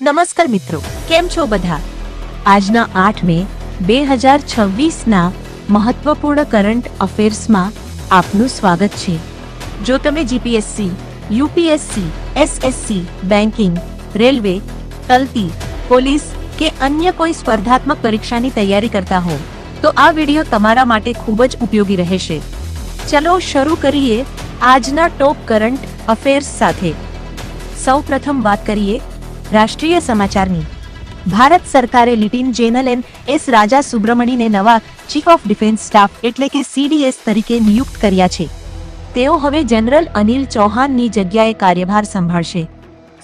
નમસ્કાર મિત્રો, કેમ છો બધા? આજના 8 મે 2026ના મહત્વપૂર્ણ કરંટ અફેર્સમાં આપનું સ્વાગત છે. જો તમે GPSC, UPSC, SSC, banking, railway, Talati, police કે અન્ય કોઈ સ્પર્ધાત્મક પરીક્ષાની તૈયારી કરતા હો તો આ વિડિયો તમારા માટે ખૂબ જ ઉપયોગી રહેશે. ચલો શરૂ કરીએ આજના ટોપ કરંટ અફેર્સ સાથે. સૌપ્રથમ વાત કરીએ રાષ્ટ્રીય સમાચારની. ભારત સરકારે લેફ્ટનન્ટ જનરલ એસ રાજા સુબ્રમણીને નવા ચીફ ઓફ ડિફેન્સ સ્ટાફ એટલે કે સીડીએસ તરીકે નિયુક્ત કર્યા છે. તેઓ હવે જનરલ અનિલ ચૌહાણની જગ્યાએ કાર્યભાર સંભાળશે.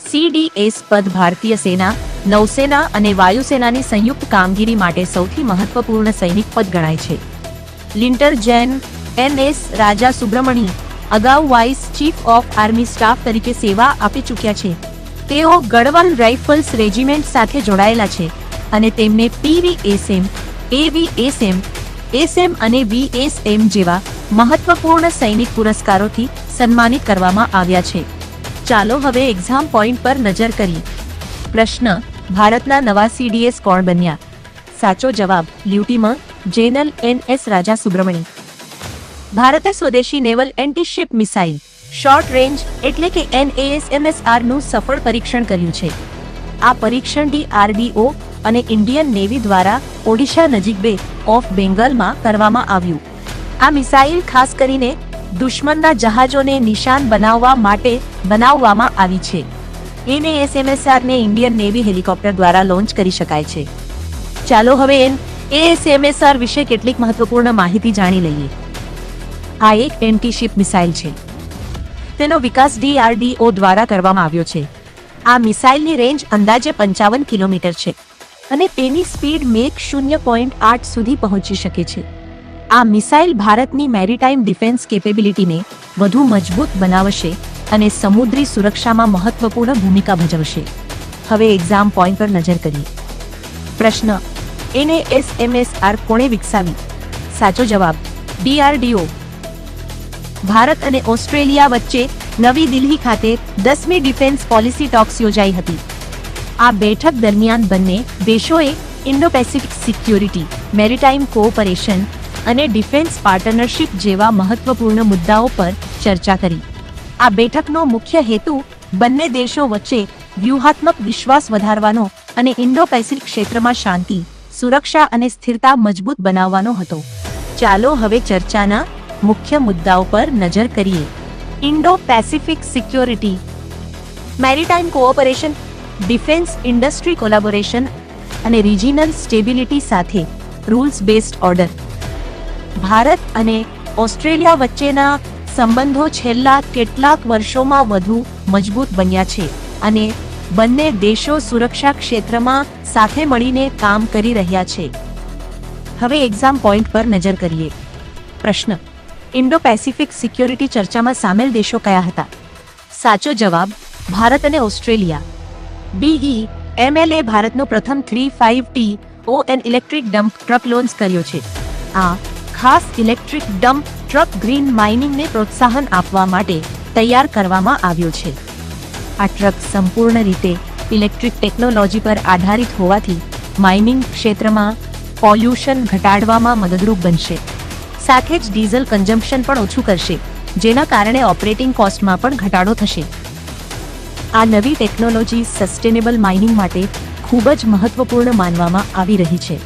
સીડીએસ પદ ભારતીય સેના, નૌસેના અને વાયુસેનાની સંયુક્ત કામગીરી માટે સૌથી મહત્વપૂર્ણ સૈનિક પદ ગણાય છે. Lieutenant general S Raja Subramani અગાઉ vice chief of army staff તરીકે સેવા આપી ચૂક્યા છે. તેઓ ગઢવાલ રાઇફલ્સ રેજિમેન્ટ સાથે જોડાયેલા છે અને તેમને પીવીએસએમ, એવીએસએમ, એસએમ અને વીએસએમ જેવા મહત્વપૂર્ણ સૈનિક પુરસ્કારોથી સન્માનિત કરવામાં આવ્યા છે. ચાલો હવે એક્ઝામ પોઈન્ટ પર નજર કરીએ. પ્રશ્ન: ભારતના નવા સીડીએસ કોણ બન્યા? સાચો જવાબ: લેફ્ટનન્ટ જનરલ એસ રાજા સુબ્રમણી. ભારતે સ્વદેશી naval anti-ship missile short range એટલે કે NASAMS નું સફળ પરીક્ષણ કર્યું છે. આ પરીક્ષણ DRDO અને ઇન્ડિયન નેવી દ્વારા ઓડિશા નજીક બે ઓફ બેંગાલમાં કરવામાં આવ્યું. આ મિસાઇલ ખાસ કરીને દુશ્મનના જહાજોને નિશાન બનાવવા માટે બનાવવામાં આવી છે. NASAMS ને ઇન્ડિયન નેવી હેલિકોપ્ટર દ્વારા લોન્ચ કરી શકાય છે. ચાલો હવે NASAMS વિશે કેટલીક મહત્વપૂર્ણ માહિતી જાણી લઈએ. આ એક એન્ટી-શિપ મિસાઇલ છે. તેનો વિકાસ DRDO દ્વારા કરવામાં આવ્યો છે. આ મિસાઇલની રેન્જ અંદાજે 55 કિલોમીટર છે અને તેની સ્પીડ મેક 0.8 સુધી પહોંચી શકે છે. આ મિસાઇલ ભારતની મેરીટાઈમ ડિફેન્સ કેપેબિલિટીને વધુ મજબૂત બનાવશે અને સમુદ્રી સુરક્ષામાં મહત્વપૂર્ણ ભૂમિકા ભજવશે. હવે એક્ઝામ પોઈન્ટ પર નજર કરીએ. પ્રશ્ન: NASAMS કોણે વિકસાવી? સાચો જવાબ: DRDO. ભારત અને ઓસ્ટ્રેલિયા વચ્ચે નવી દિલ્હી ખાતે 10મી ડિફેન્સ પોલિસી ટોક્સ યોજાઈ હતી. આ બેઠક દરમિયાન બંને દેશોએ Indo Pacific security, maritime cooperation અને ડિફેન્સ પાર્ટનરશિપ જેવા મહત્વપૂર્ણ મુદ્દાઓ પર ચર્ચા કરી. આ બેઠકનો મુખ્ય હેતુ બંને દેશો વચ્ચે વ્યૂહાત્મક વિશ્વાસ વધારવાનો અને ઇન્ડો પેસિફિક ક્ષેત્રમાં શાંતિ, સુરક્ષા અને સ્થિરતા મજબૂત બનાવવાનો હતો. ચાલો હવે ચર્ચાના મુખ્ય મુદ્દાઓ પર નજર કરીએ. Indo Pacific security, maritime cooperation, defence industry collaboration અને રિજિનલ સ્ટેબિલિટી સાથે રૂલ્સ બેઝડ ઓર્ડર. ભારત અને ઓસ્ટ્રેલિયા વચ્ચેના સંબંધો છેલ્લા કેટલાક વર્ષોમાં વધુ મજબૂત બન્યા છે અને બંને દેશો સુરક્ષા ક્ષેત્રમાં સાથે મળીને કામ કરી રહ્યા છે. હવે એક્ઝામ પોઈન્ટ પર નજર કરીએ. પ્રશ્ન: ઇન્ડો પેસિફિક સિક્યોરિટી ચર્ચામાં સામેલ દેશો કયા હતા? સાચો જવાબ: ભારત અને ઓસ્ટ્રેલિયા. BEML ભારતનો પ્રથમ 35TON electric dump truck launch કર્યો છે. આ ખાસ ઇલેક્ટ્રિક ડમ્પ ટ્રક ગ્રીન માઇનિંગને પ્રોત્સાહન આપવા માટે તૈયાર કરવામાં આવ્યો છે. આ ટ્રક સંપૂર્ણ રીતે ઇલેક્ટ્રિક ટેકનોલોજી પર આધારિત હોવાથી માઇનિંગ ક્ષેત્રમાં પોલ્યુશન ઘટાડવામાં મદદરૂપ બનશે. સાથે જ ડીઝલ કન્ઝમ્પશન પણ ઓછું કરશે, જેના કારણે ઓપરેટિંગ કોસ્ટમાં પણ ઘટાડો થશે. આ નવી ટેકનોલોજી સસ્ટેનેબલ માઇનિંગ માટે ખૂબ જ મહત્વપૂર્ણ માનવામાં આવી રહી છે.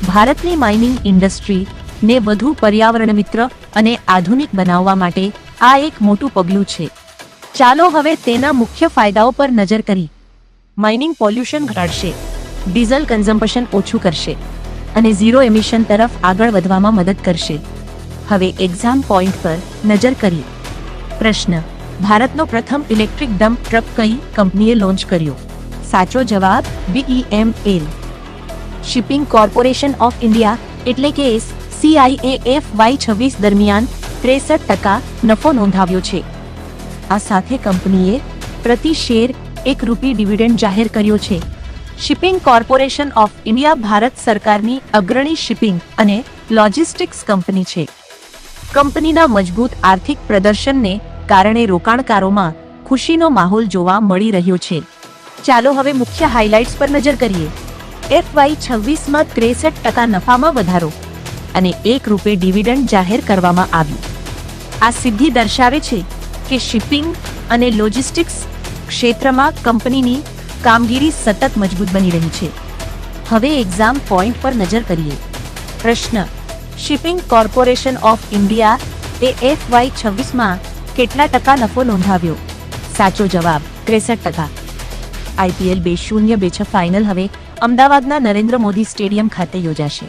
ભારતની માઇનિંગ ઇન્ડસ્ટ્રીને વધુ પર્યાવરણ મિત્ર અને આધુનિક બનાવવા માટે આ એક મોટું પગલું છે. ચાલો હવે તેના મુખ્ય ફાયદાઓ પર નજર કરીએ. માઇનિંગ પોલ્યુશન ઘટાડશે, ડીઝલ કન્ઝમ્પશન ઓછું કરશે અને ઝીરો એમિશન તરફ આગળ વધવામાં મદદ કરશે. હવે એક્ઝામ પોઈન્ટ પર નજર કરીએ. પ્રશ્ન: ભારતનો પ્રથમ ઇલેક્ટ્રિક ડમ્પ ટ્રક કઈ કંપનીએ લોન્ચ કર્યો? સાચો જવાબ: BEML. Shipping corporation of India એટલે કે CIAFY 26 દરમિયાન 63% નફો નોંધાવ્યો છે. આ સાથે કંપનીએ પ્રતિ શેર ₹1 ડિવિડન્ડ જાહેર કર્યો છે. Shipping corporation of India Bharat સરકારની અગ્રણી શિપિંગ અને લોજિસ્ટિક્સ કંપની છે. કંપનીના મજબૂત આર્થિક પ્રદર્શનને કારણે રોકાણકારોમાં ખુશીનો માહોલ જોવા મળી રહ્યો છે. ચાલો હવે મુખ્ય હાઇલાઇટ્સ પર નજર કરીએ. FY26 માં 63% નફામાં વધારો અને ₹1 ડિવિડન્ડ જાહેર કરવામાં આવ્યું. આ સિદ્ધિ દર્શાવે છે કે શિપિંગ અને લોજિસ્ટિક્સ ક્ષેત્રમાં કંપનીની કામગીરી સતત મજબૂત બની રહી છે. હવે એક્ઝામ પોઈન્ટ પર નજર કરીએ. પ્રશ્ન: shipping corporation of India A FY26 માં કેટલા ટકા નફો નોંધાવ્યો? સાચો જવાબ 63%. IPL 2026 ફાઇનલ હવે અમદાવાદના નરેન્દ્ર મોદી સ્ટેડિયમ ખાતે યોજાશે.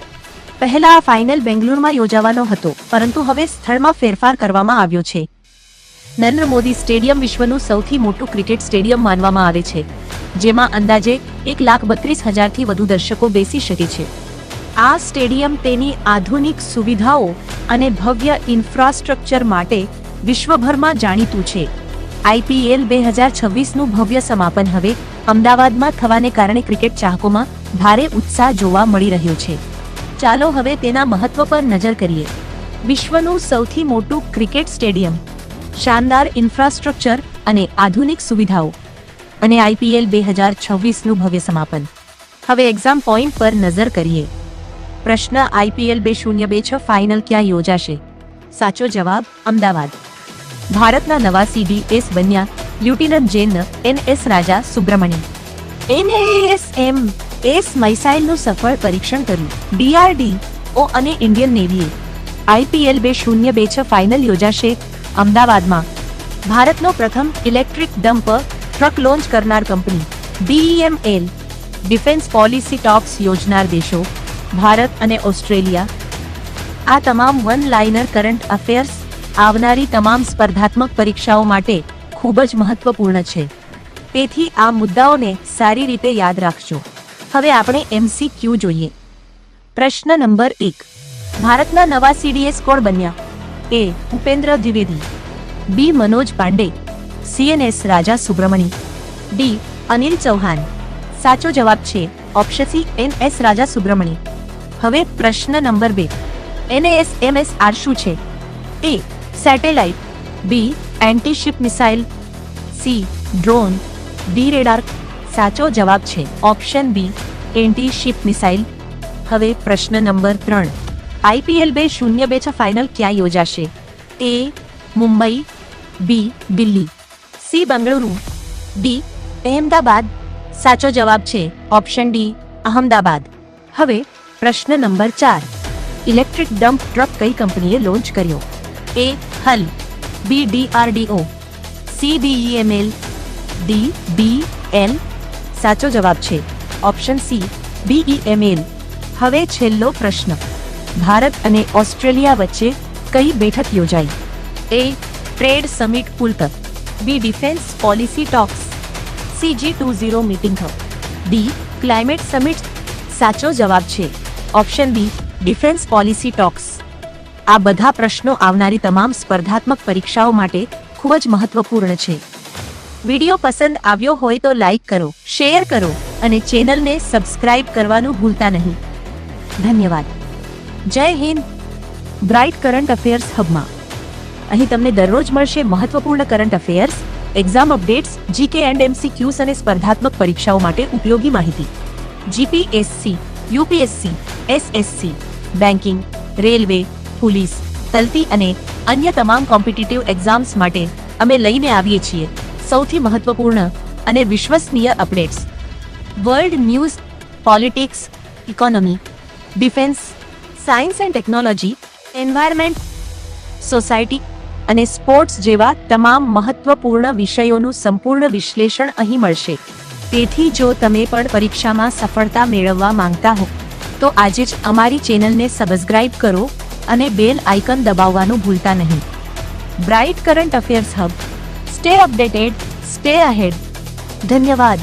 પહેલા આ ફાઇનલ બેંગ્લુરુમાં યોજાવાનો હતો, પરંતુ હવે સ્થળમાં ફેરફાર કરવામાં આવ્યો છે. નરેન્દ્ર મોદી સ્ટેડિયમ વિશ્વનું સૌથી મોટું ક્રિકેટ સ્ટેડિયમ માનવામાં આવે છે, જેમાં અંદાજે 1,32,000થી વધુ દર્શકો બેસી શકે છે. આ સ્ટેડિયમ તેની આધુનિક સુવિધાઓ અને ભવ્ય ઇન્ફ્રાસ્ટ્રક્ચર માટે વિશ્વભરમાં જાણીતું છે. IPL 2026નું ભવ્ય સમાપન હવે અમદાવાદમાં થવાને કારણે ક્રિકેટ ચાહકોમાં ભારે ઉત્સાહ જોવા મળી રહ્યો છે. ચાલો હવે તેના મહત્વ પર નજર કરીએ. વિશ્વનું સૌથી મોટું ક્રિકેટ સ્ટેડિયમ, શાનદાર ઇન્ફ્રાસ્ટ્રક્ચર અને આધુનિક સુવિધાઓ, અને IPL 2026નું ભવ્ય સમાપન. હવે એક્ઝામ પોઈન્ટ પર નજર કરીએ. પ્રશ્ન: IPL 2026 ફાઇનલ ક્યાં યોજાશે? સાચો જવાબ અમદાવાદ. ભારતના નવા CDS બન્યા લ્યુટિનન્ટ જનરલ NS રાજા સુબ્રમણ્યમ. NASMS મિસાઇલનું સફળ પરીક્ષણ કર્યું. DRDO અને ઇન્ડિયન નેવીએ. IPL 2026 ફાઇનલ યોજાશે અમદાવાદમાં. ભારતનો પ્રથમ ઇલેક્ટ્રિક ડમ્પર ટ્રક લોન્ચ કરનાર company BEML. Defence policy talks યોજનાર દેશો ભારત અને ઓસ્ટ્રેલિયા. આ તમામ વન લાઇનર કરંટ અફેર્સ આવનારી તમામ સ્પર્ધાત્મક પરીક્ષાઓ માટે ખૂબ જ મહત્વપૂર્ણ છે, તેથી આ મુદ્દાઓને સારી રીતે યાદ રાખજો. હવે આપણે MCQ જોઈએ. પ્રશ્ન નંબર 1. ભારતના નવા CDS કોણ બન્યા? A. Bhupendra Dwivedi. B. Manoj Pandey. CNS Raja સુબ્રમણી. D. Anil Chauhan. સાચો જવાબ છે ઓપ્શન C, NS રાજા સુબ્રમણી. હવે પ્રશ્ન નંબર 2. NASMS શું છે? A. Satellite. B. Anti-ship missile. C. Drone. D. રેડાર. સાચો જવાબ છે ઓપ્શન B, એન્ટી-શિપ મિસાઇલ. હવે પ્રશ્ન નંબર 3. IPL 2026 ફાઇનલ ક્યાં યોજાશે? A. Mumbai. B. Delhi. C. Bengaluru. D. Ahmedabad. સાચો જવાબ છે ઓપ્શન D, અહમદાબાદ. હવે પ્રશ્ન નંબર 4. ઇલેક્ટ્રિક ડમ્પ ટ્રક કઈ કંપનીએ લોન્ચ કર્યો? A. હલ. B. DRDO. C. BEML. D. BL. સાચો જવાબ છે ઓપ્શન C, BEML. હવે છેલ્લો પ્રશ્ન. ભારત અને ઓસ્ટ્રેલિયા વચ્ચે કઈ બેઠક યોજાઈ? A. ટ્રેડ સમિટ પુલતક. B. Defence policy talks. C. G20 meeting hub. D. Climate summit. સાચો જવાબ છે option B, defence policy talks. આ બધા પ્રશ્નો આવનારી તમામ સ્પર્ધાત્મક પરીક્ષાઓ માટે ખૂબ જ મહત્વપૂર્ણ છે. વિડિયો પસંદ આવ્યો હોય તો લાઈક કરો, શેર કરો અને ચેનલને સબસ્ક્રાઇબ કરવાનું ભૂલતા નહીં. ધન્યવાદ. જય હિન્દ. બ્રાઇટ કરંટ અફેર્સ હબમાં અહીં તમને દરરોજ મળશે મહત્વપૂર્ણ current affairs, exam updates, GK and MCQs અને સ્પર્ધાત્મક પરીક્ષાઓ માટે ઉપયોગી માહિતી. GPSC, UPSC, SSC, banking, railway, police, Talati અને અન્ય તમામ કોમ્પિટિટિવ એક્ઝામ્સ માટે અમે લઈને આવીએ છીએ સૌથી મહત્વપૂર્ણ અને વિશ્વસનીય updates. World news, politics, economy, defence, science and technology, environment, society અને સ્પોર્ટ્સ જેવા તમામ મહત્વપૂર્ણ વિષયોનું સંપૂર્ણ વિશ્લેષણ અહીં મળશે. તેથી જો તમે પણ પરીક્ષામાં સફળતા મેળવવા માંગતા હો તો આજે જ અમારી ચેનલને સબસ્ક્રાઇબ કરો અને બેલ આઇકન દબાવવાનું ભૂલતા નહીં. Bright current affairs hub. Stay updated, stay ahead. ધન્યવાદ.